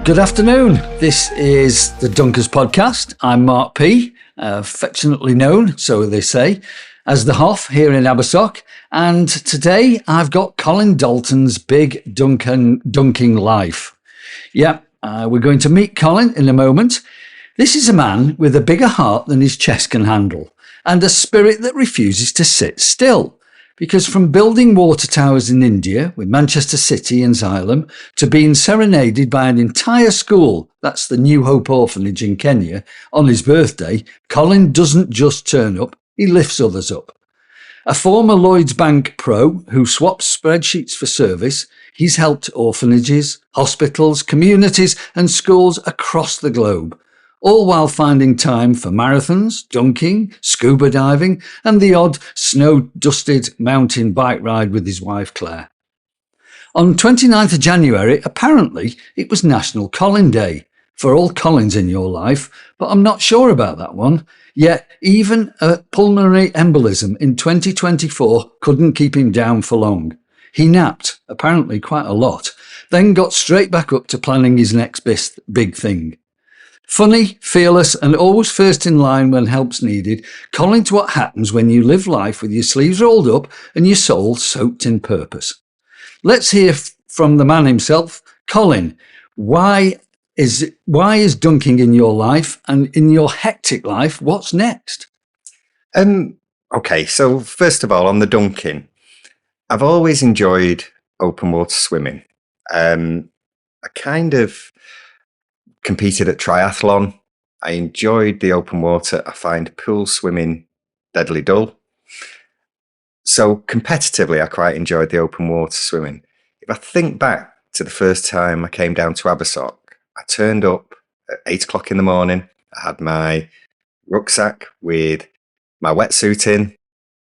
Good afternoon. This is the Dunkers Podcast. I'm Mark P., affectionately known, so they say, as the Hoff here in Abersock. And today I've got Colin Dalton's Big Dunking Life. Yeah, we're going to meet Colin in a moment. This is a man with a bigger heart than his chest can handle and a spirit that refuses to sit still. Because from building water towers in India with Manchester City and Xylem to being serenaded by an entire school, that's the New Hope Orphanage in Kenya, on his birthday, Colin doesn't just turn up, he lifts others up. A former Lloyds Bank pro who swaps spreadsheets for service, he's helped orphanages, hospitals, communities and schools across the globe, all while finding time for marathons, dunking, scuba diving, and the odd snow-dusted mountain bike ride with his wife Claire. On 29th of January, apparently, it was National Colin Day, for all Collins in your life, but I'm not sure about that one. Yet, even a pulmonary embolism in 2024 couldn't keep him down for long. He napped, apparently quite a lot, then got straight back up to planning his next big thing. Funny, fearless, and always first in line when help's needed, Colin's what happens when you live life with your sleeves rolled up and your soul soaked in purpose. Let's hear from the man himself. Colin, why is dunking in your life, and in your hectic life, what's next? Okay, so first of all, on the dunking, I've always enjoyed open water swimming. I kind of competed at triathlon. I enjoyed the open water. I find pool swimming deadly dull. So competitively, I quite enjoyed the open water swimming. If I think back to the first time I came down to Abersock, I turned up at 8 o'clock in the morning. I had my rucksack with my wetsuit in,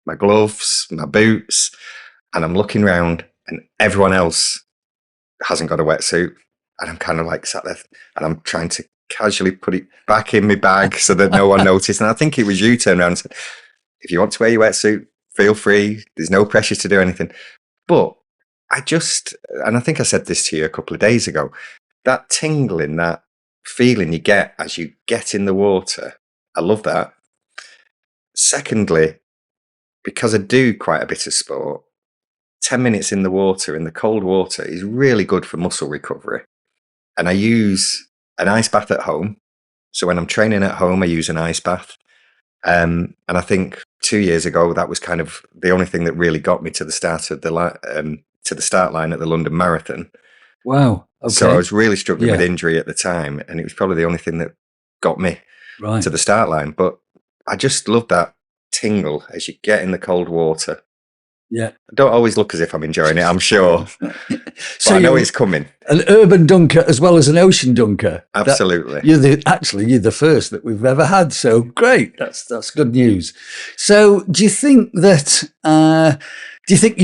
my gloves, my boots, and I'm looking around and everyone else hasn't got a wetsuit. And I'm kind of like sat there and I'm trying to casually put it back in my bag so that no one noticed. And I think it was you turned around and said, if you want to wear your wetsuit, feel free. There's no pressure to do anything. But and I think I said this to you a couple of days ago, that tingling, that feeling you get as you get in the water, I love that. Secondly, because I do quite a bit of sport, 10 minutes in the water, in the cold water, is really good for muscle recovery. And I use an ice bath at home. So when I'm training at home, I use an ice bath. And I think 2 years ago, that was kind of the only thing that really got me to the start of to the start line at the London Marathon. Wow. Okay. So I was really struggling with injury at the time, and it was probably the only thing that got me to the start line. But I just love that tingle as you get in the cold water. Yeah. I don't always look as if I'm enjoying it, I'm sure. So I know it's coming. An urban dunker as well as an ocean dunker. Absolutely. You're the first that we've ever had. So great. That's good news. So do you think you're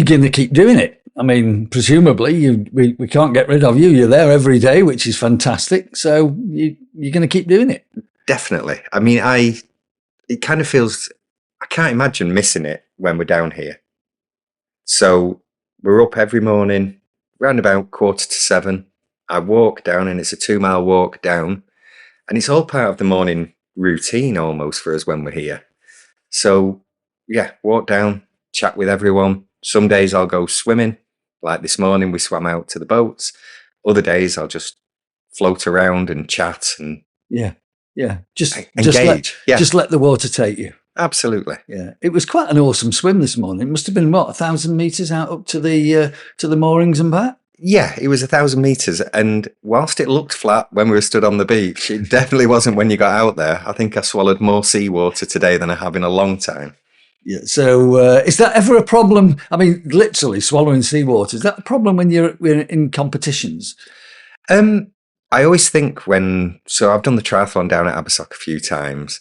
going to keep doing it? I mean, presumably we can't get rid of you. You're there every day, which is fantastic. So you're going to keep doing it? Definitely. I mean, it kind of feels, I can't imagine missing it when we're down here. So we're up every morning, round about 6:45. I walk down, and it's a 2-mile walk down. And it's all part of the morning routine almost for us when we're here. So yeah, walk down, chat with everyone. Some days I'll go swimming. Like this morning, we swam out to the boats. Other days I'll just float around and chat and just engage. Just let the water take you. Absolutely. Yeah, it was quite an awesome swim this morning. It must have been 1,000 meters out up to the moorings and back. Yeah, it was 1,000 meters, and whilst it looked flat when we were stood on the beach, it definitely wasn't when you got out there. I think I swallowed more seawater today than I have in a long time. Yeah. So, is that ever a problem? I mean, literally swallowing seawater. Is that a problem when we're in competitions? I always think so I've done the triathlon down at Abersock a few times.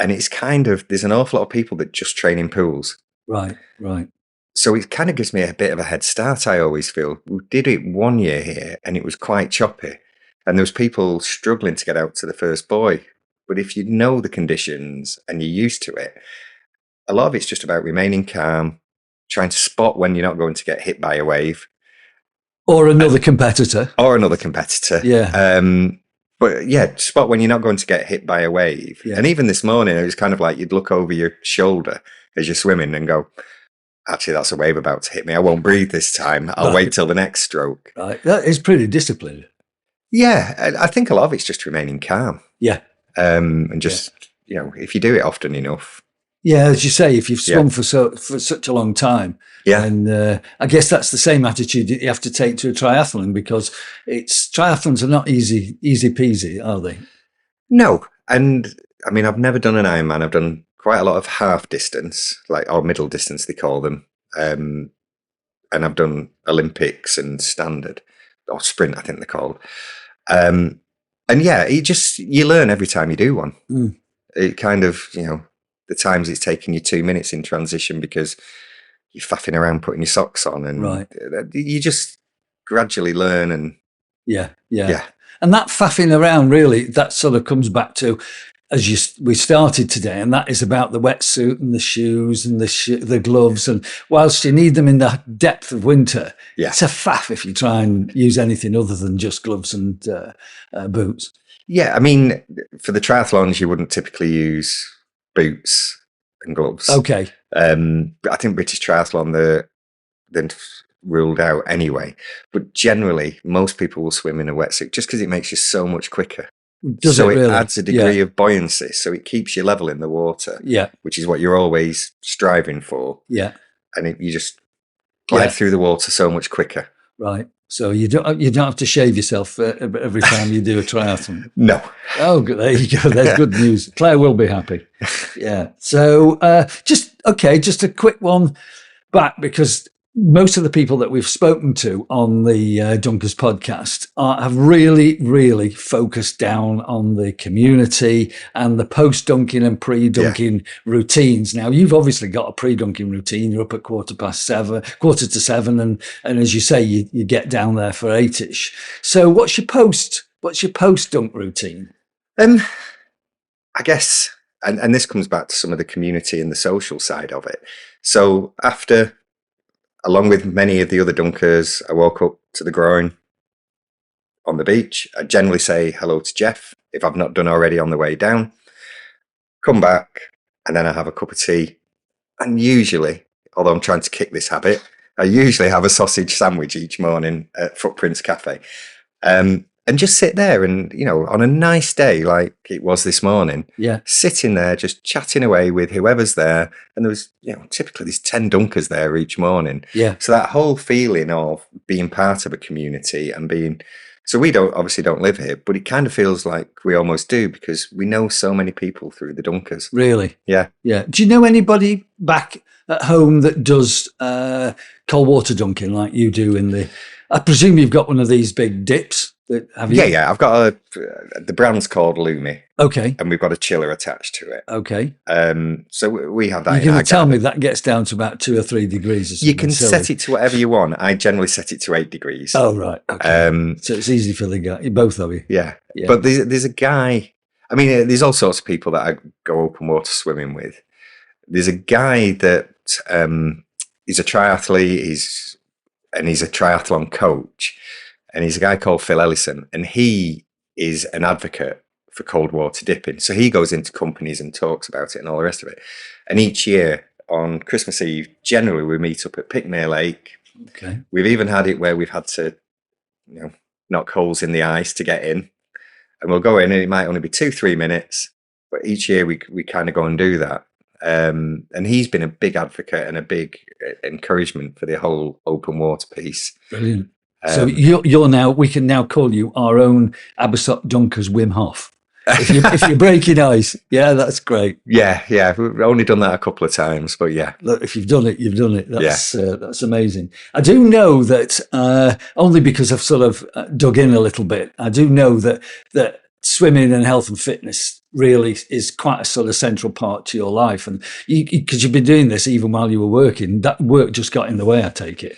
And it's kind of, there's an awful lot of people that just train in pools. Right. So it kind of gives me a bit of a head start, I always feel. We did it 1 year here and it was quite choppy. And there was people struggling to get out to the first buoy. But if you know the conditions and you're used to it, a lot of it's just about remaining calm, trying to spot when you're not going to get hit by a wave. Or another competitor. Or another competitor. Yeah. But yeah, spot when you're not going to get hit by a wave. Yeah. And even this morning, it was kind of like you'd look over your shoulder as you're swimming and go, actually, that's a wave about to hit me. I won't breathe this time. I'll wait till the next stroke. Right. That is pretty disciplined. Yeah. I think a lot of it's just remaining calm. Yeah. And just, if you do it often enough. Yeah, as you say, if you've swum for such a long time, and I guess that's the same attitude that you have to take to a triathlon, because triathlons are not easy peasy, are they? No, and I mean, I've never done an Ironman. I've done quite a lot of half distance, or middle distance they call them, and I've done Olympics and standard or sprint, I think they're called. And yeah, you learn every time you do one. Mm. It kind of, the times it's taking you 2 minutes in transition because you're faffing around putting your socks on, and you just gradually learn. And yeah. And that faffing around, really, that sort of comes back to, we started today, and that is about the wetsuit and the shoes and the gloves. And whilst you need them in the depth of winter, it's a faff if you try and use anything other than just gloves and boots. Yeah, I mean, for the triathlons, you wouldn't typically use boots and gloves. Okay. But I think British Triathlon, they're ruled out anyway. But generally, most people will swim in a wetsuit just because it makes you so much quicker. Does it really? Adds a degree of buoyancy, so it keeps you level in the water. Yeah. Which is what you're always striving for. Yeah. And you just glide through the water so much quicker. Right. So you don't have to shave yourself every time you do a triathlon. No. Oh, there you go. There's good news. Claire will be happy. Yeah. So just a quick one back, because most of the people that we've spoken to on the Dunkers podcast have really, really focused down on the community and the post-dunking and pre-dunking routines. Now, you've obviously got a pre-dunking routine. You're up at 7:15, and as you say, you get down there for 8ish. So what's your post-dunk routine? I guess, and this comes back to some of the community and the social side of it. So after, along with many of the other dunkers, I walk up to the groin on the beach. I generally say hello to Jeff, if I've not done already on the way down. Come back, and then I have a cup of tea. And usually, although I'm trying to kick this habit, I usually have a sausage sandwich each morning at Footprints Cafe. And just sit there and, on a nice day like it was this morning, sitting there, just chatting away with whoever's there. And there was, typically there's 10 dunkers there each morning. Yeah. So that whole feeling of being part of a community and so we obviously don't live here, but it kind of feels like we almost do, because we know so many people through the dunkers. Really? Yeah. Yeah. Do you know anybody back at home that does cold water dunking like you do I presume you've got one of these big dips. Have you? Yeah. I've got the brand's called Lumi. Okay. And we've got a chiller attached to it. Okay. So we have that. You're going to tell me that gets down to about 2 or 3 degrees or something? You can set it to whatever you want. I generally set it to 8 degrees. Oh, right. Okay. So it's easy for the guy, both of you. Yeah. But there's a guy, I mean, there's all sorts of people that I go open water swimming with. There's a guy that he's a triathlete, he's a triathlon coach. And he's a guy called Phil Ellison, and he is an advocate for cold water dipping. So he goes into companies and talks about it and all the rest of it. And each year on Christmas Eve, generally we meet up at Pickmere Lake. Okay. We've even had it where we've had to, knock holes in the ice to get in. And we'll go in, and it might only be 2-3 minutes, but each year we kind of go and do that. And he's been a big advocate and a big encouragement for the whole open water piece. Brilliant. So we can now call you our own Abersock Dunkers Wim Hof. If you're breaking ice. Yeah, that's great. Yeah. We've only done that a couple of times, but yeah. Look, if you've done it, you've done it. That's amazing. I do know that, only because I've sort of dug in a little bit, I do know that swimming and health and fitness really is quite a sort of central part to your life. And because you've been doing this even while you were working, that work just got in the way, I take it.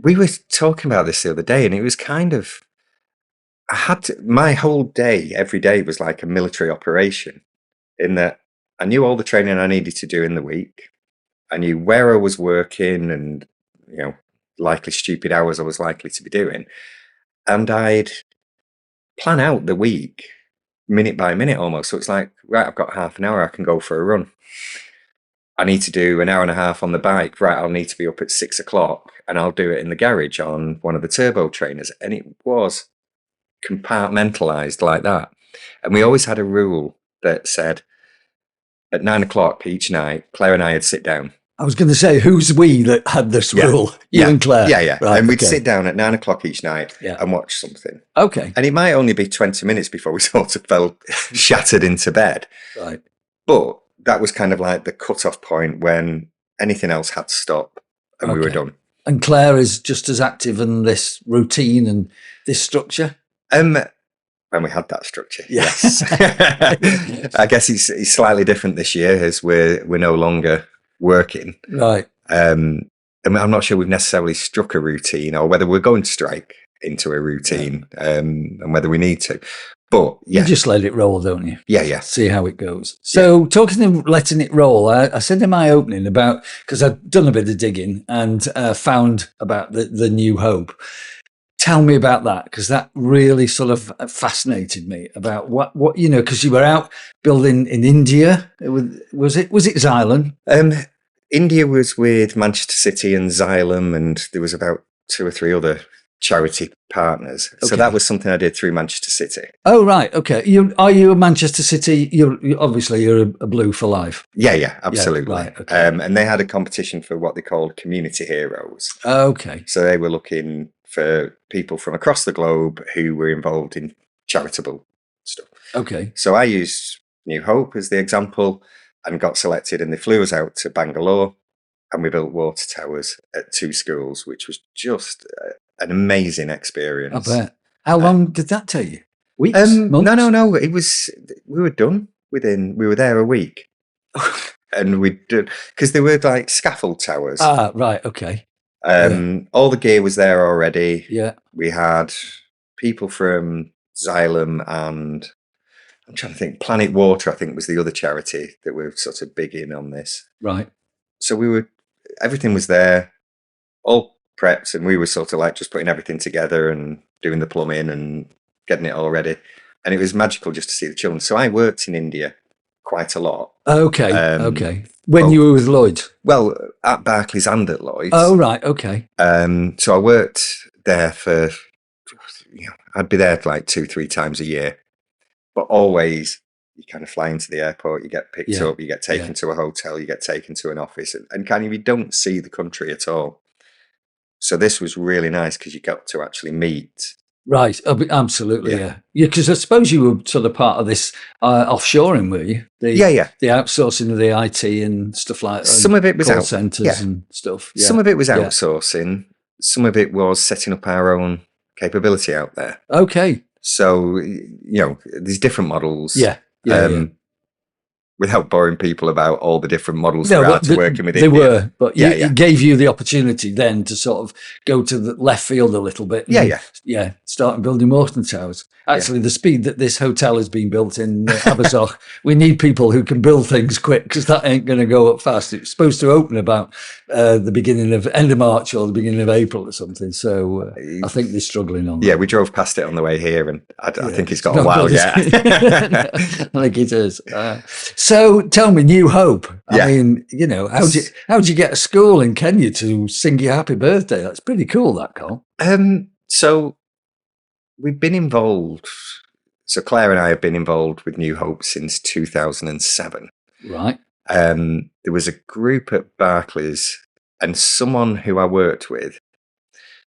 We were talking about this the other day, and it was kind of, my whole day, every day was like a military operation, in that I knew all the training I needed to do in the week. I knew where I was working and, likely stupid hours I was likely to be doing. And I'd plan out the week minute by minute almost. So it's like, right, I've got half an hour, I can go for a run. I need to do an hour and a half on the bike. Right, I'll need to be up at 6 o'clock and I'll do it in the garage on one of the turbo trainers. And it was compartmentalized like that. And we always had a rule that said at 9 o'clock each night, Claire and I would sit down. I was going to say, who's we that had this rule? You and Claire? Yeah. Right, and we'd sit down at 9 o'clock each night and watch something. Okay. And it might only be 20 minutes before we sort of fell shattered into bed. Right. But that was kind of like the cut-off point when anything else had to stop and we were done. And Claire is just as active in this routine and this structure? When we had that structure, yes. I guess it's slightly different this year as we're no longer working. Right. And I'm not sure we've necessarily struck a routine or whether we're going to strike into a routine and whether we need to. But you just let it roll, don't you? Yeah. See how it goes. So talking of letting it roll, I said in my opening about, because I've done a bit of digging and found about the New Hope. Tell me about that, because that really sort of fascinated me about what because you were out building in India. Was it Xylem? India was with Manchester City and Xylem, and there was about 2 or 3 other charity partners. Okay. So that was something I did through Manchester City. Oh, right. Okay. Are you a Manchester City? You're a Blue for life. Yeah, absolutely. Yeah, right. Okay. And they had a competition for what they called community heroes. Okay. So they were looking for people from across the globe who were involved in charitable stuff. Okay. So I used New Hope as the example and got selected, and they flew us out to Bangalore and we built water towers at 2 schools, which was just an amazing experience. I bet. How long did that take you? Weeks? Months? No. We were done we were there a week. And we did, because they were like scaffold towers. Ah, right. Okay. All the gear was there already. Yeah. We had people from Xylem and I'm trying to think, Planet Water, I think was the other charity that were sort of big in on this. Right. So everything was there, all prepped, and we were sort of like just putting everything together and doing the plumbing and getting it all ready. And it was magical just to see the children. So I worked in India quite a lot. Okay. Okay. When you were with Lloyd? Well, at Barclays and at Lloyd's. Oh, right. Okay. So I worked there for, I'd be there like 2-3 times a year, but always you kind of fly into the airport, you get picked up, you get taken to a hotel, you get taken to an office, and kind of you don't see the country at all. So this was really nice because you got to actually meet. Right, absolutely, yeah. Because I suppose you were sort of part of this offshoring, were you? The outsourcing of the IT and stuff like that. Some of it was call centres and stuff. Yeah. Some of it was outsourcing. Some of it was setting up our own capability out there. Okay. So, there's different models. Yeah. Without boring people about all the different models we're working with. They were, but it gave you the opportunity then to sort of go to the left field a little bit. And, start building water towers. Actually, the speed that this hotel has been built in Abersoch, we need people who can build things quick because that ain't going to go up fast. It's supposed to open about the end of March or the beginning of April or something. So I think they're struggling on that. Yeah, we drove past it on the way here and I think it's got a while yet. I think it is. So tell me, New Hope. I mean, how'd you get a school in Kenya to sing you happy birthday? That's pretty cool, that, Col. So we've been involved. So Claire and I have been involved with New Hope since 2007. Right. There was a group at Barclays and someone who I worked with,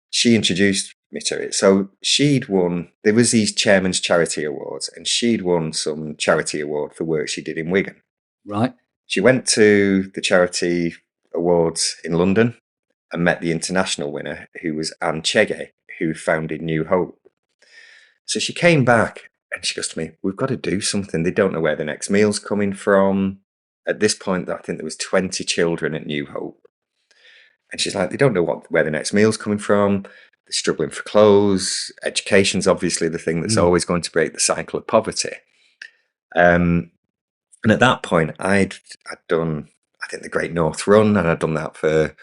she introduced me to it. So she'd won, there was these Chairman's Charity Awards, and she'd won some charity award for work she did in Wigan. Right. She went to the charity awards in London and met the international winner, who was Anne Chege, who founded New Hope. So she came back and she goes to me, we've got to do something. They don't know where the next meal's coming from. At this point, I think there was 20 children at New Hope. And she's like, they don't know where the next meal's coming from. They're struggling for clothes. Education's obviously the thing that's always going to break the cycle of poverty. And at that point, I'd done, I think, the Great North Run, and I'd done that for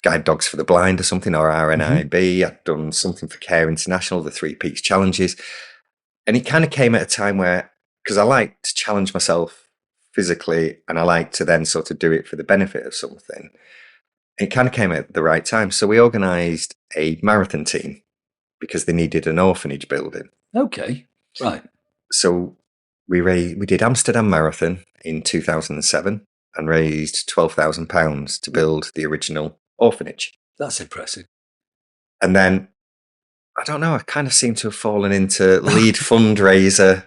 Guide Dogs for the Blind or something, or RNIB. I'd done something for Care International, the Three Peaks Challenges. And it kind of came at a time where, because I like to challenge myself physically and I like to then sort of do it for the benefit of something. It kind of came at the right time. So we organised a marathon team because they needed an orphanage building. Okay, right. So we did Amsterdam Marathon in 2007 and raised £12,000 to build the original orphanage. That's impressive. And then, I don't know, I kind of seem to have fallen into lead fundraiser.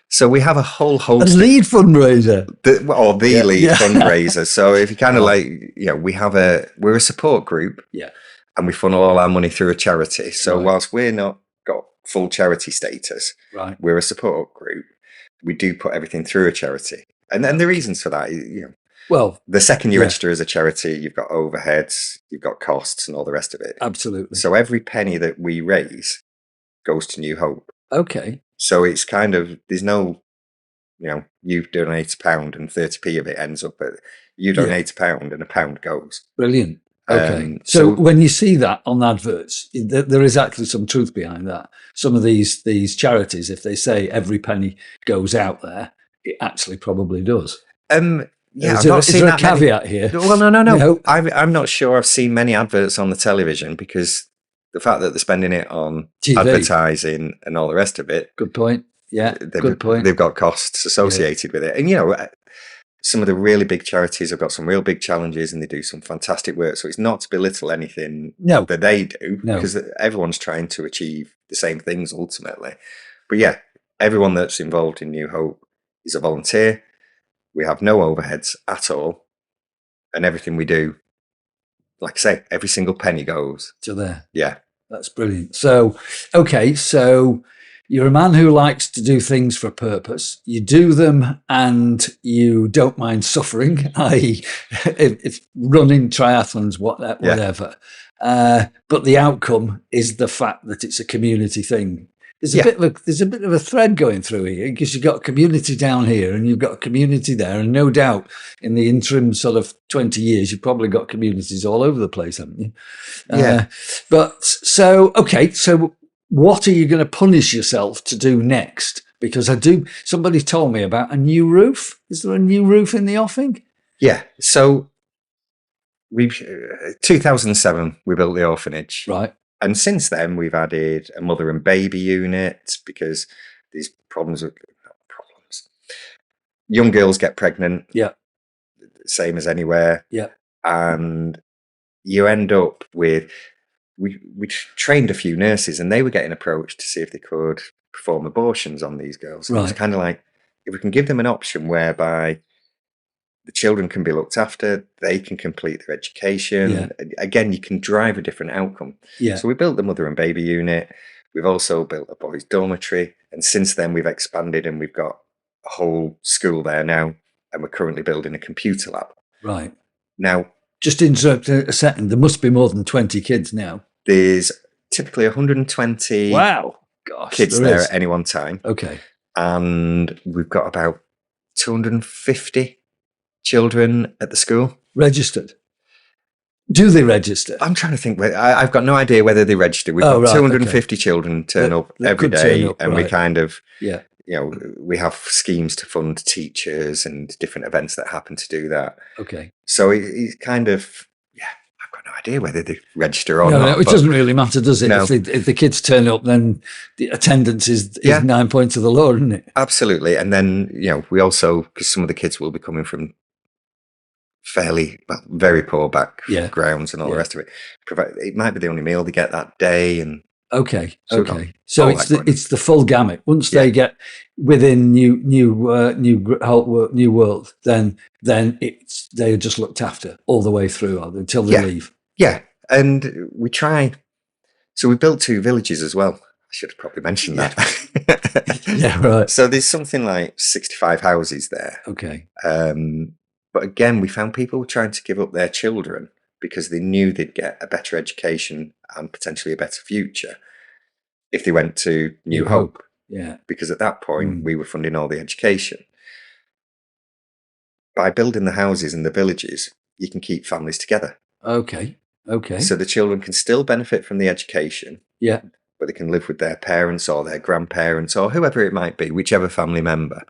So we have a whole host. A lead fundraiser? The lead fundraiser. So if you kind of we're a support group. Yeah. And we funnel all our money through a charity. So whilst we're not got full charity status, we're a support group. We do put everything through a charity. And then the reasons for that, well, the second you register as a charity, you've got overheads, you've got costs and all the rest of it. Absolutely. So every penny that we raise goes to New Hope. Okay. So it's kind of, there's no, you donate £1 and 30p of it ends up at, you donate £1 and £1 goes. Brilliant. Okay. So when you see that on adverts, there is actually some truth behind that. Some of these charities, if they say every penny goes out there, it actually probably does. Yeah, is there a caveat here? Well, no. I'm not sure I've seen many adverts on the television because the fact that they're spending it on TV, advertising and all the rest of it. Good point. Yeah, good point. They've got costs associated with it. And, some of the really big charities have got some real big challenges and they do some fantastic work. So it's not to belittle anything that they do because everyone's trying to achieve the same things ultimately. But yeah, everyone that's involved in New Hope is a volunteer. We have no overheads at all. And everything we do, like I say, every single penny goes to there. Yeah. That's brilliant. So, okay, so you're a man who likes to do things for a purpose. You do them and you don't mind suffering, i.e. if running triathlons, whatever. But the outcome is the fact that it's a community thing. There's a bit of a thread going through here because you've got a community down here and you've got a community there. And no doubt in the interim sort of 20 years, you've probably got communities all over the place, haven't you? So what are you going to punish yourself to do next? Because somebody told me about a new roof. Is there a new roof in the offing? Yeah. So 2007, we built the orphanage. Right. And since then, we've added a mother and baby unit because these problems. Young girls get pregnant. Yeah. Same as anywhere. Yeah. And you end up with, we trained a few nurses and they were getting approached to see if they could perform abortions on these girls. Right. It's kind of like, if we can give them an option whereby the children can be looked after, they can complete their education. Yeah. Again, you can drive a different outcome. Yeah. So we built the mother and baby unit. We've also built a boys' dormitory. And since then, we've expanded and we've got a whole school there now. And we're currently building a computer lab. Right. Now, just interrupt a second. There must be more than 20 kids now. There's typically 120 kids there at any one time. Okay. And we've got about 250 children at the school. Registered? Do they register? I'm trying to think. I've got no idea whether they register. We've got 250 children turn up every day, and we kind of, we have schemes to fund teachers and different events that happen to do that. Okay. So it's kind of, I've got no idea whether they register or not. No, it doesn't really matter, does it? No. If the kids turn up, then the attendance is 9 points of the law, isn't it? Absolutely. And then, we also, because some of the kids will be coming from very poor backgrounds and all the rest of it. It might be the only meal they get that day, and so it's the full gamut. Once they get within New World, then they're just looked after all the way through until they leave. Yeah, and we try. So we built 2 villages as well. I should have probably mentioned that. Yeah, right. So there's something like 65 houses there. Okay. But again, we found people were trying to give up their children because they knew they'd get a better education and potentially a better future if they went to New Hope. Yeah. Because at that point, we were funding all the education. By building the houses and the villages, you can keep families together. Okay. Okay. So the children can still benefit from the education, Yeah. but they can live with their parents or their grandparents or whoever it might be, whichever family member.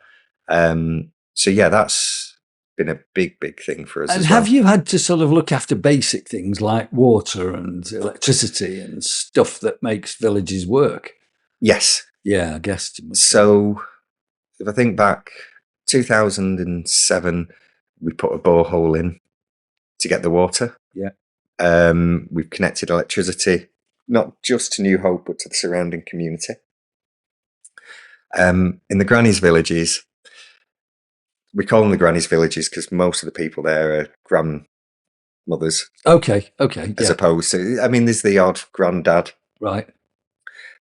So yeah, that's been a big, big thing for us And as well. have you had to sort of look after basic things like water and electricity and stuff that makes villages work? Yes. Yeah, I guess. So if I think back, 2007, we put a borehole in to get the water. Yeah. We've connected electricity, not just to New Hope, but to the surrounding community. In the grannies villages, we call them the grannies villages because most of the people there are grandmothers. Okay. As opposed to, I mean, there's the odd granddad. Right.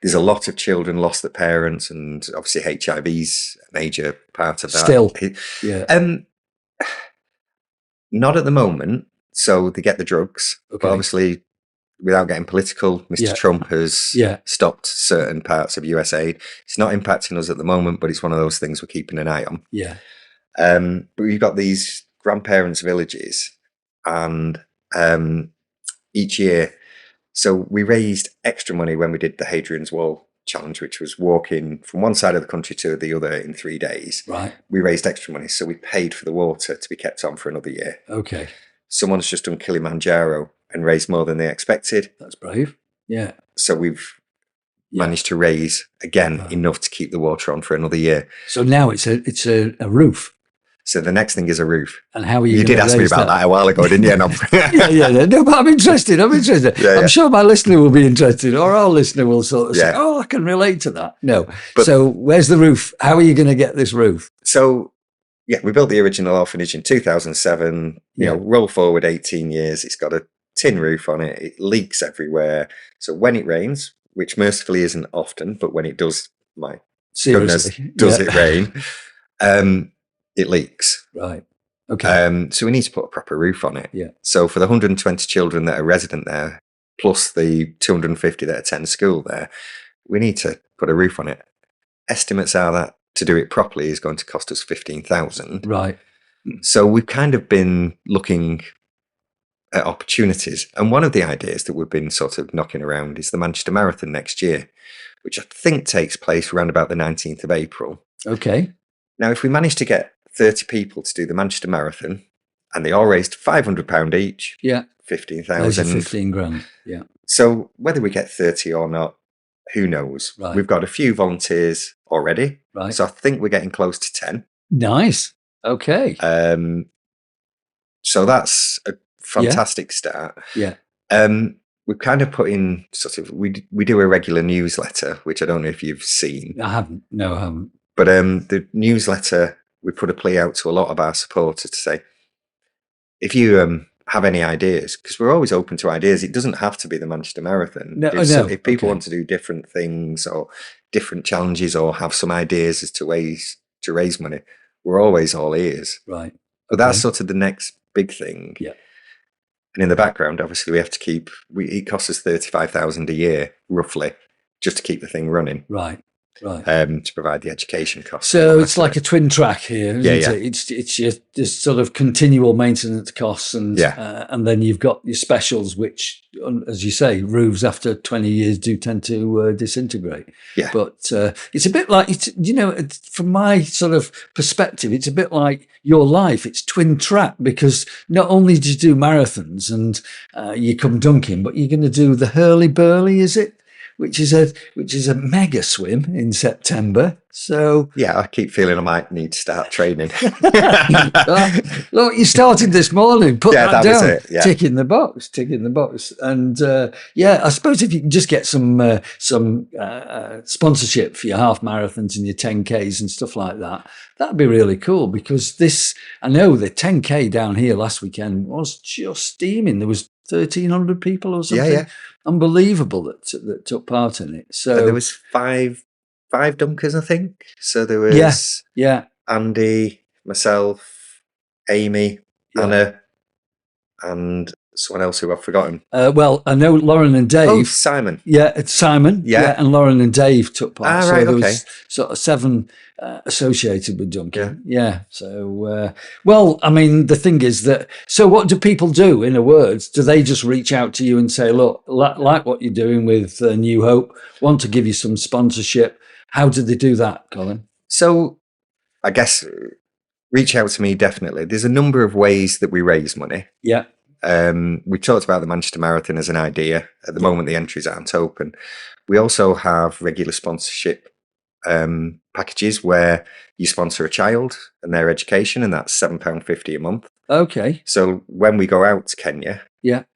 There's a lot of children lost their parents, and obviously HIV's a major part of that. Still. Yeah. Not at the moment. So they get the drugs, but obviously, without getting political, Mr. Trump has stopped certain parts of US aid. It's not impacting us at the moment, but it's one of those things we're keeping an eye on. Yeah. But we've got these grandparents' villages, and each year, so we raised extra money when we did the Hadrian's Wall challenge, which was walking from one side of the country to the other in 3 days. Right. We raised extra money, so we paid for the water to be kept on for another year. Okay. Someone's just done Kilimanjaro and raised more than they expected. That's brave. Yeah. So we've managed to raise again enough to keep the water on for another year. So now it's a roof. So the next thing is a roof. And how are you? You did ask me about that a while ago, didn't you? No. yeah. No, but I'm interested. I'm sure my listener will be interested, or our listener will sort of say, "Oh, I can relate to that." No. But, so where's the roof? How are you going to get this roof? So yeah, we built the original orphanage in 2007. You know, roll forward 18 years. It's got a tin roof on it. It leaks everywhere. So when it rains, which mercifully isn't often, but when it does, my goodness, does it rain? It leaks. Right. Okay. So we need to put a proper roof on it. Yeah. So for the 120 children that are resident there, plus the 250 that attend school there, we need to put a roof on it. Estimates are that to do it properly is going to cost us 15,000. Right. So we've kind of been looking at opportunities. And one of the ideas that we've been sort of knocking around is the Manchester Marathon next year, which I think takes place around about the 19th of April. Okay. Now, if we manage to get 30 people to do the Manchester Marathon, and they all raised £500 each. Yeah. 15,000. 15 grand. Yeah. So whether we get 30 or not, who knows? Right. We've got a few volunteers already. Right. So I think we're getting close to 10. Nice. Okay. So that's a fantastic start. Yeah. We've kind of put in sort of, we do a regular newsletter, which I don't know if you've seen. I haven't. No, I haven't. But the newsletter, we put a plea out to a lot of our supporters to say, if you have any ideas, because we're always open to ideas. It doesn't have to be the Manchester Marathon. If people want to do different things or different challenges or have some ideas as to ways to raise money, we're always all ears. Right. But that's sort of the next big thing. Yeah. And in the background, obviously, we have to keep, it costs us 35,000 a year, roughly, just to keep the thing running. Right. Right. To provide the education costs. So it's like a twin track here, isn't it? It's just sort of continual maintenance costs, and then you've got your specials, which, as you say, roofs after 20 years do tend to disintegrate. Yeah. But it's a bit like, from my sort of perspective, it's a bit like your life. It's twin track, because not only do you do marathons and you come dunking, but you're going to do the hurly-burly, is it? Which is a mega swim in September. So yeah, I keep feeling I might need to start training. Look, you started this morning. Put that down. Was it. Yeah. Tick in the box. And I suppose if you can just get some sponsorship for your half marathons and your 10Ks and stuff like that, that'd be really cool. Because I know the 10K down here last weekend was just steaming. There was 1,300 people or something. Yeah. Unbelievable that took part in it. So and there was five dunkers, I think. So there was Andy, myself, Amy, Anna, and someone else who I've forgotten. Well, I know Lauren and Dave. Oh, Simon. Yeah, it's Simon. Yeah. And Lauren and Dave took part. Ah, so right, there okay. was sort of 7 associated with Duncan. Yeah. So, well, I mean, the thing is that, so what do people do, in a word? Do they just reach out to you and say, look, like what you're doing with New Hope, want to give you some sponsorship? How did they do that, Colin? So I guess reach out to me, definitely. There's a number of ways that we raise money. Yeah. We talked about the Manchester Marathon as an idea. At the moment, the entries aren't open. We also have regular sponsorship packages where you sponsor a child and their education, and that's £7.50 a month. Okay. So when we go out to Kenya,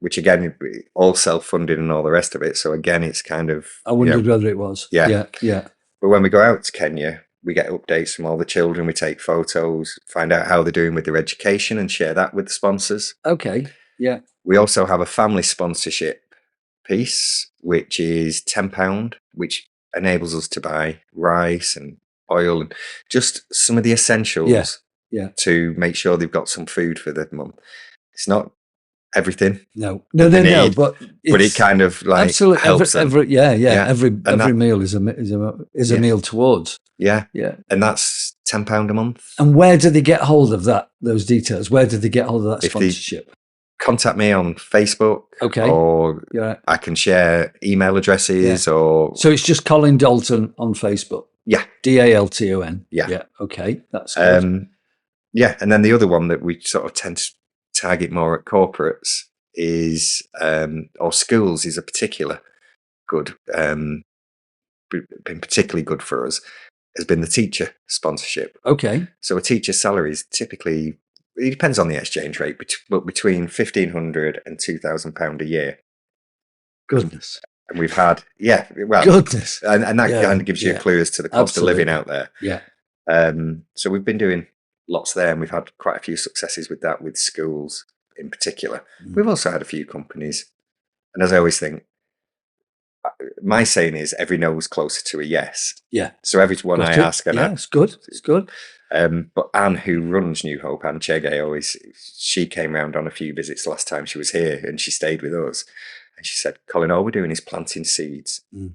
which again, all self-funded and all the rest of it. So again, it's kind of... I wondered whether it was. Yeah. But when we go out to Kenya, we get updates from all the children. We take photos, find out how they're doing with their education, and share that with the sponsors. Okay. Yeah. We also have a family sponsorship piece, which is £10, which enables us to buy rice and oil and just some of the essentials to make sure they've got some food for the month. It's not everything. No, but it kind of like absolutely helps them. Every meal is a meal towards. Yeah. And that's £10 a month. And where do they get hold of that? Those details? Where do they get hold of that sponsorship? Contact me on Facebook. Okay. Or I can share email addresses or... So it's just Colin Dalton on Facebook? Yeah. Dalton. Yeah. Okay. That's good. Yeah. And then the other one that we sort of tend to target more at corporates is, or schools is a particular good, been particularly good for us, has been the teacher sponsorship. Okay. So a teacher's salary is typically... It depends on the exchange rate, but between £1,500 and £2,000 a year. Goodness. And we've had, goodness. And that kind of gives you a clue as to the cost of living out there. Yeah. So we've been doing lots there, and we've had quite a few successes with that, with schools in particular. We've also had a few companies. And as I always think, my saying is every no is closer to a yes. Yeah. So every one I ask, and it's good. It's good. But Anne, who runs New Hope, Anne Chege, she came round on a few visits last time she was here, and she stayed with us. And she said, Colin, all we're doing is planting seeds. And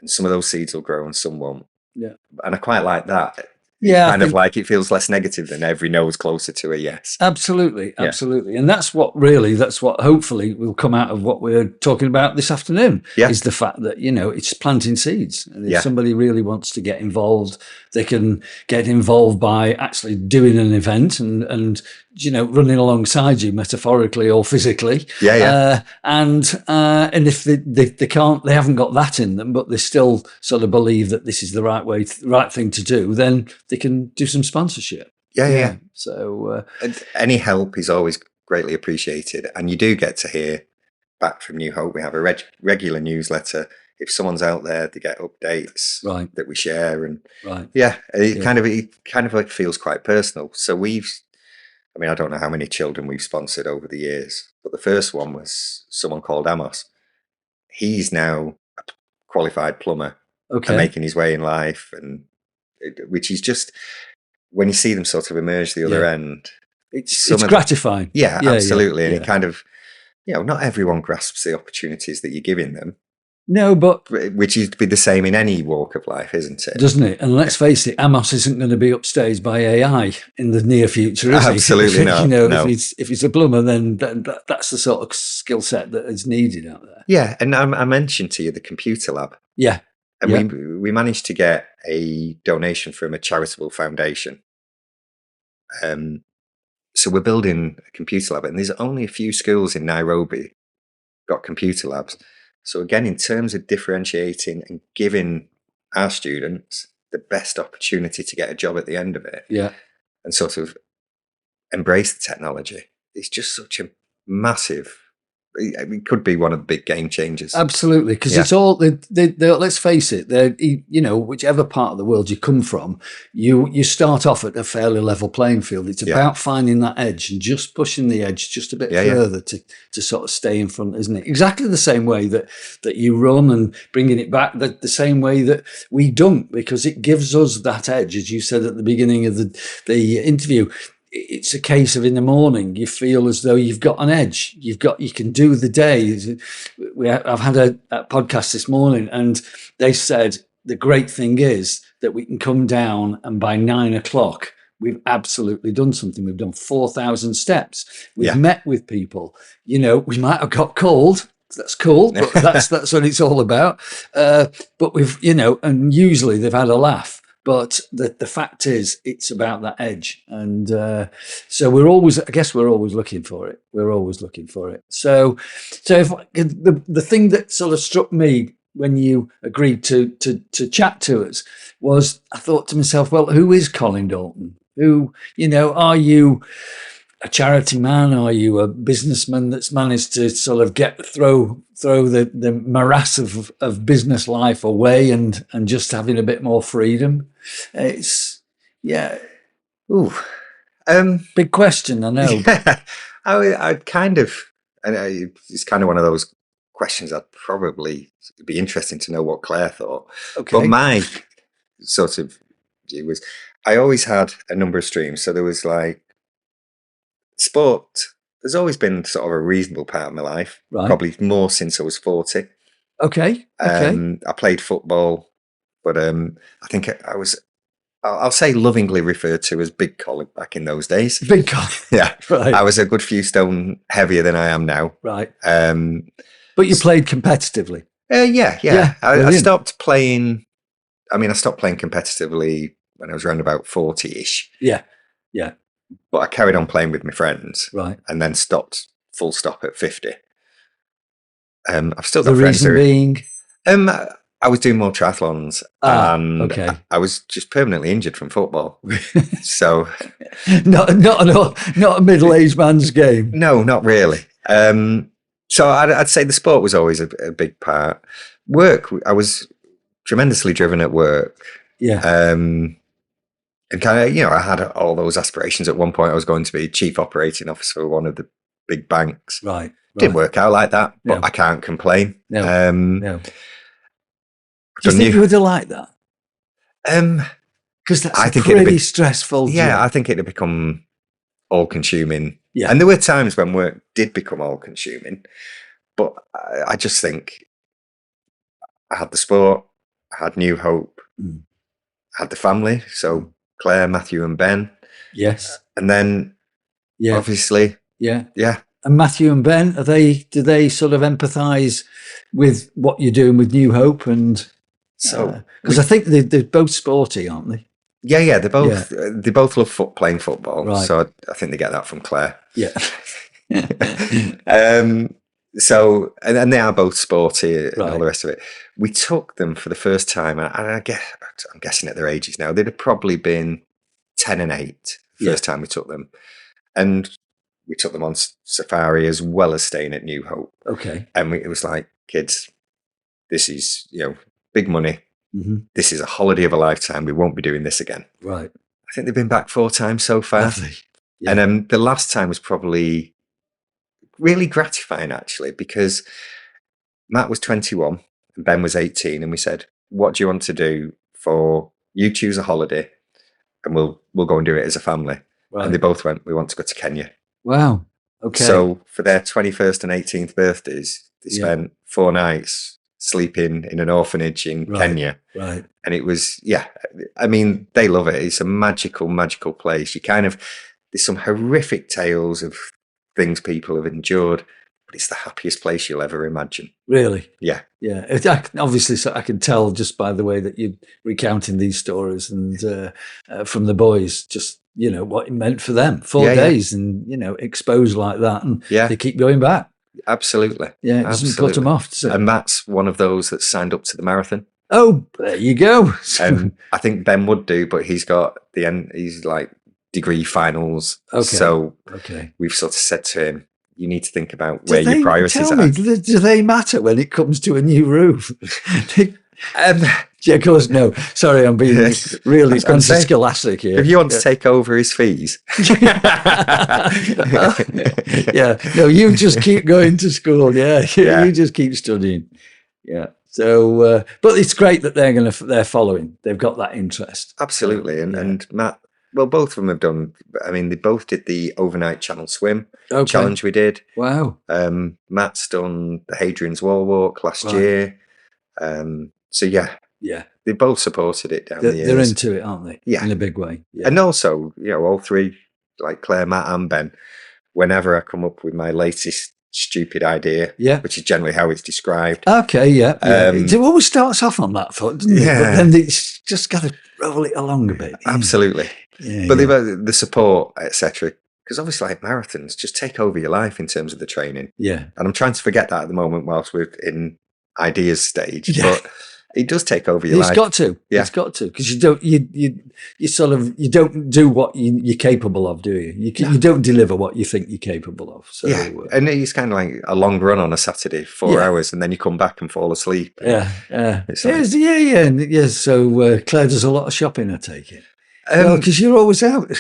some of those seeds will grow and some won't. Yeah. And I quite like that. Yeah. Kind of like it feels less negative than every no is closer to a yes. Absolutely. And that's what hopefully will come out of what we're talking about this afternoon, is the fact that, it's planting seeds. And if somebody really wants to get involved, they can get involved by actually doing an event and running alongside you, metaphorically or physically. And if they haven't got that in them, but they still sort of believe that this is the right thing to do, then they can do some sponsorship. Yeah. So and any help is always greatly appreciated. And you do get to hear back from New Hope. We have a regular newsletter. If someone's out there, they get updates that we share. And it kind of like feels quite personal. So I don't know how many children we've sponsored over the years, but the first one was someone called Amos. He's now a qualified plumber and making his way in life, and which is just, when you see them sort of emerge the other end, it's gratifying. Yeah, absolutely. And it kind of, not everyone grasps the opportunities that you're giving them. No, but... Which is to be the same in any walk of life, isn't it? Doesn't it? And let's face it, Amos isn't going to be upstaged by AI in the near future, is he? Absolutely not. No. If he's a plumber, then that's the sort of skill set that is needed out there. Yeah, and I mentioned to you the computer lab. Yeah. And we managed to get a donation from a charitable foundation. So we're building a computer lab, and there's only a few schools in Nairobi got computer labs. So again, in terms of differentiating and giving our students the best opportunity to get a job at the end of it, and sort of embrace the technology, it's just such a massive... It could be one of the big game changers. Absolutely, because it's all. Let's face it. Whichever part of the world you come from, you start off at a fairly level playing field. It's about finding that edge and just pushing the edge just a bit further to sort of stay in front, isn't it? Exactly the same way that you run, and bringing it back the same way that we dunk, because it gives us that edge, as you said at the beginning of the interview. it's a case of in the morning you feel as though you've got an edge. You can do the day. I've had a podcast this morning, and they said the great thing is that we can come down, and by 9 o'clock we've absolutely done something. We've done 4,000 steps. We've met with people. You know, we might have got cold. That's cool, but that's what it's all about. But we've, you know, and usually they've had a laugh. But the fact is, it's about that edge, and so I guess we're always looking for it. We're always looking for it. So if the thing that sort of struck me when you agreed to chat to us was, I thought to myself, well, who is Colin Dalton? Who, you know, are you a charity man? Are you a businessman that's managed to sort of throw the morass of business life away and just having a bit more freedom? It's big question, I know. Yeah, I kind of, and it's kind of one of those questions I'd probably be interesting to know what Claire thought. Okay. But my sort of view was, I always had a number of streams. So there was like sport. There's always been sort of a reasonable part of my life, right. Probably more since I was 40. Okay. I played football, but I think I'll say lovingly referred to as Big Colin back in those days. Big Colin. Yeah. Right. I was a good few stone heavier than I am now. Right. But you played competitively. Yeah. I stopped playing. I mean, I stopped playing competitively when I was around about 40-ish. Yeah. But I carried on playing with my friends. Right. And then stopped full stop at 50. I've still got the friends. The reason being? I was doing more triathlons, and okay. I was just permanently injured from football. So, not a middle-aged man's game. No, not really. So I'd say the sport was always a big part. Work, I was tremendously driven at work. Yeah. And kind of, you know, I had all those aspirations. At one point, I was going to be chief operating officer for one of the big banks. Right. Didn't work out like that, but I can't complain. No. Do you think you would have liked that? Because that's a pretty stressful job. I think it'd have become all-consuming. Yeah. And there were times when work did become all-consuming, but I just think I had the sport, I had New Hope, I had the family, so Claire, Matthew and Ben. Yes. And then, obviously... Yeah. Yeah. And Matthew and Ben, do they sort of empathise with what you're doing with New Hope? And so, because I think they're both sporty, aren't they? Yeah, they both love playing football. Right. So I think they get that from Claire. Yeah. So, and they are both sporty and Right. all the rest of it. We took them for the first time, and I'm guessing at their ages now, they'd have probably been 10 and 8 the first time we took them. And we took them on safari as well as staying at New Hope. Okay. And it was like, kids, this is, you know, big money. Mm-hmm. This is a holiday of a lifetime. We won't be doing this again. Right. I think they've been back 4 times so far. Have they? Yeah. And the last time was probably really gratifying, actually, because Matt was 21 and Ben was 18. And we said, what do you want to do you choose a holiday and we'll go and do it as a family. Right. And they both went, we want to go to Kenya. Wow. Okay. So for their 21st and 18th birthdays, they spent 4 nights sleeping in an orphanage in Kenya. Right. And it was, I mean, they love it. It's a magical, magical place. There's some horrific tales of things people have endured, but it's the happiest place you'll ever imagine. Really? Yeah. Yeah. Obviously, so I can tell just by the way that you're recounting these stories and from the boys, just, you know, what it meant for them. 4 days and, you know, exposed like that. And they keep going back. Absolutely. Yeah, it doesn't put them off. So. And Matt's one of those that signed up to the marathon. Oh, there you go. I think Ben would do, but he's got he's like degree finals. Okay. So we've sort of said to him, you need to think about where your priorities are. Do they matter when it comes to a new roof? Yeah, of course, no. Sorry, I'm being really anti-scholastic here. If you want to take over his fees. Yeah, no, you just keep going to school. Yeah, you just keep studying. Yeah. So, but it's great that they're following. They've got that interest. Absolutely. And Matt, Well, both of them have done. I mean, they both did the overnight channel swim Okay. challenge we did. Wow. Matt's done the Hadrian's Wall walk last Right. year. So yeah, they both supported it down the years. They're into it, aren't they? Yeah, in a big way. Yeah. And also, all three, like Claire, Matt, and Ben. Whenever I come up with my latest stupid idea, which is generally how it's described. Okay, it always starts off on that foot, doesn't it? But then it's just got to roll it along a bit. Absolutely. But the support, etc. Because obviously, like marathons, just take over your life in terms of the training. Yeah. And I'm trying to forget that at the moment whilst we're in ideas stage. Yeah. But it does take over your life. It's got to. Yeah. It's got to, because you don't do what you're capable of, do you? You don't deliver what you think you're capable of. So and it's kind of like a long run on a Saturday, 4 hours, and then you come back and fall asleep. Yeah. It's So Claire does a lot of shopping, I take it. Because you're always out. But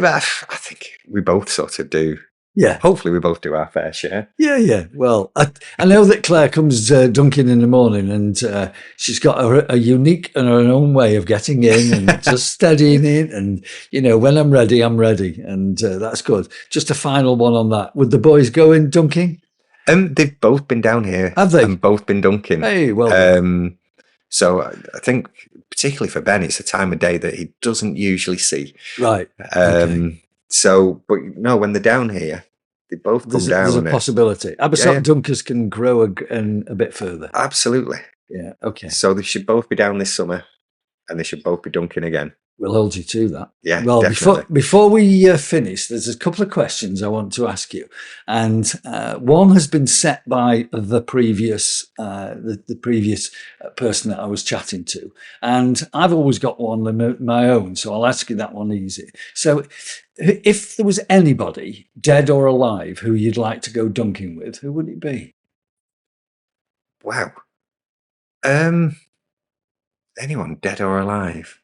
I think we both sort of do. Yeah. Hopefully we both do our fair share. Yeah. Well, I know that Claire comes dunking in the morning, and she's got a unique and her own way of getting in and just steadying it. And, when I'm ready, I'm ready. And that's good. Just a final one on that. Would the boys go in dunking? They've both been down here. Have they? And both been dunking. Hey, well. So I think particularly for Ben, it's a time of day that he doesn't usually see. Right. Okay. So, but no, when they're down here, they both come down. There's a possibility. Abersock dunkers can grow a bit further. Absolutely. Yeah. Okay. So they should both be down this summer, and they should both be dunking again. We'll hold you to that. Yeah. Well, definitely. before we finish, there's a couple of questions I want to ask you, and one has been set by the previous person that I was chatting to, and I've always got one of my own, so I'll ask you that one easy. So, if there was anybody, dead or alive, who you'd like to go dunking with, who would it be? Wow. Anyone dead or alive?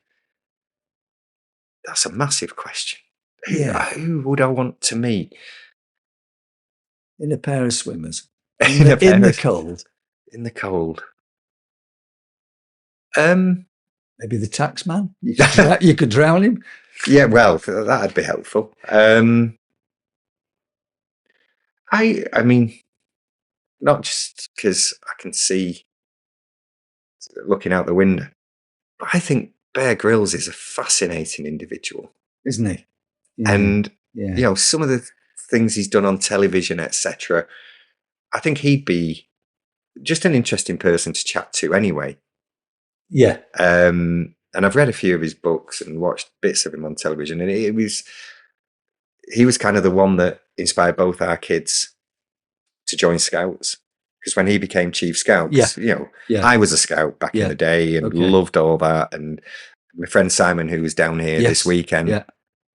That's a massive question. Yeah. Who would I want to meet? In a pair of swimmers. In the cold. In the cold. Maybe the tax man? You could drown him? Yeah, well, that'd be helpful. I mean, not just because I can see looking out the window, but I think Bear Grylls is a fascinating individual, isn't he? Yeah. And some of the things he's done on television, etc. I think he'd be just an interesting person to chat to, anyway. Yeah. And I've read a few of his books and watched bits of him on television, and he was kind of the one that inspired both our kids to join Scouts. Because when he became Chief Scout, I was a Scout back in the day and loved all that. And my friend Simon, who was down here this weekend,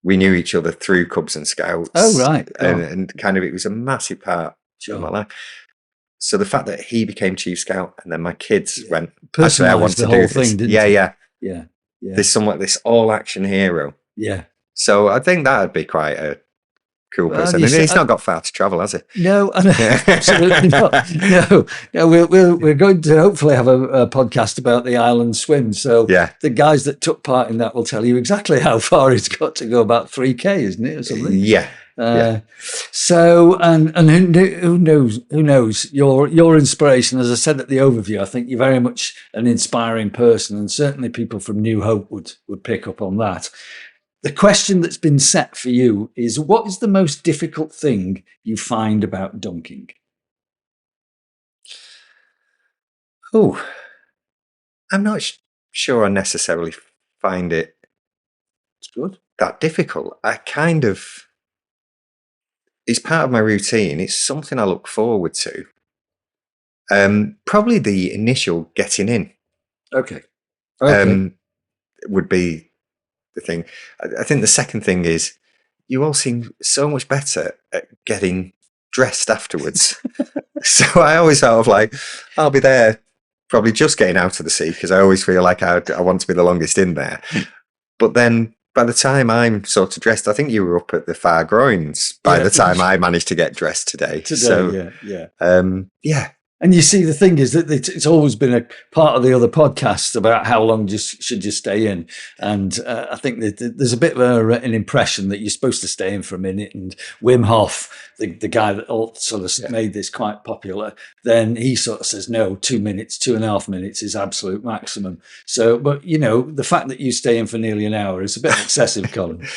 we knew each other through Cubs and Scouts. Oh, right. And kind of, it was a massive part of my life. So the fact that he became Chief Scout and then my kids went, actually, I want to do this. Yeah. There's somewhat this all-action hero. Yeah. So I think that would be quite a cool person. And he's not got far to travel, has he? No, absolutely not. No. We're going to hopefully have a podcast about the island swim. So the guys that took part in that will tell you exactly how far it's got to go. About 3K, isn't it, or something? Yeah. So, and who knows your inspiration, as I said at the overview, I think you're very much an inspiring person, and certainly people from New Hope would pick up on that. The question that's been set for you is, what is the most difficult thing you find about dunking? Oh, I'm not sure I necessarily find it that difficult. It's part of my routine. It's something I look forward to. Probably the initial getting in. Okay. Would be the thing. I think the second thing is you all seem so much better at getting dressed afterwards. So I always sort of like, I'll be there probably just getting out of the sea because I always feel like I want to be the longest in there. But then by the time I'm sort of dressed, I think you were up at the far groins by the time I managed to get dressed today. So, And you see, the thing is that it's always been a part of the other podcasts about how long should you stay in. And I think that there's a bit of an impression that you're supposed to stay in for a minute. And Wim Hof, the guy that sort of made this quite popular, then he sort of says, no, 2 minutes, 2.5 minutes is absolute maximum. So, but, you know, the fact that you stay in for nearly an hour is a bit excessive, Colin.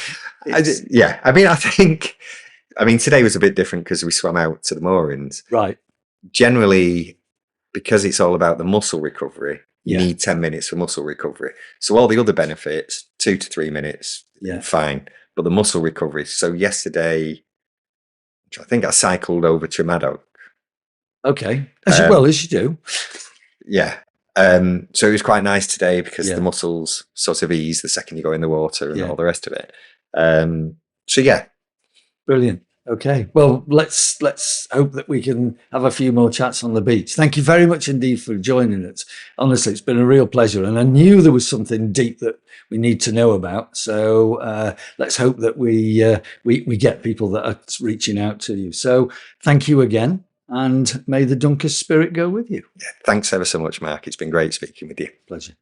Yeah. I mean, today was a bit different because we swam out to the moorings. Right. Generally, because it's all about the muscle recovery, you need 10 minutes for muscle recovery. So all the other benefits, 2 to 3 minutes, fine. But the muscle recovery. So yesterday, I think I cycled over to Maddock. Okay. As well as you do. Yeah. So it was quite nice today because the muscles sort of ease the second you go in the water and all the rest of it. So yeah. Brilliant. Okay. Well, let's hope that we can have a few more chats on the beach. Thank you very much indeed for joining us. Honestly, it's been a real pleasure. And I knew there was something deep that we need to know about. So let's hope that we get people that are reaching out to you. So thank you again. And may the Dunkers spirit go with you. Yeah, thanks ever so much, Mark. It's been great speaking with you. Pleasure.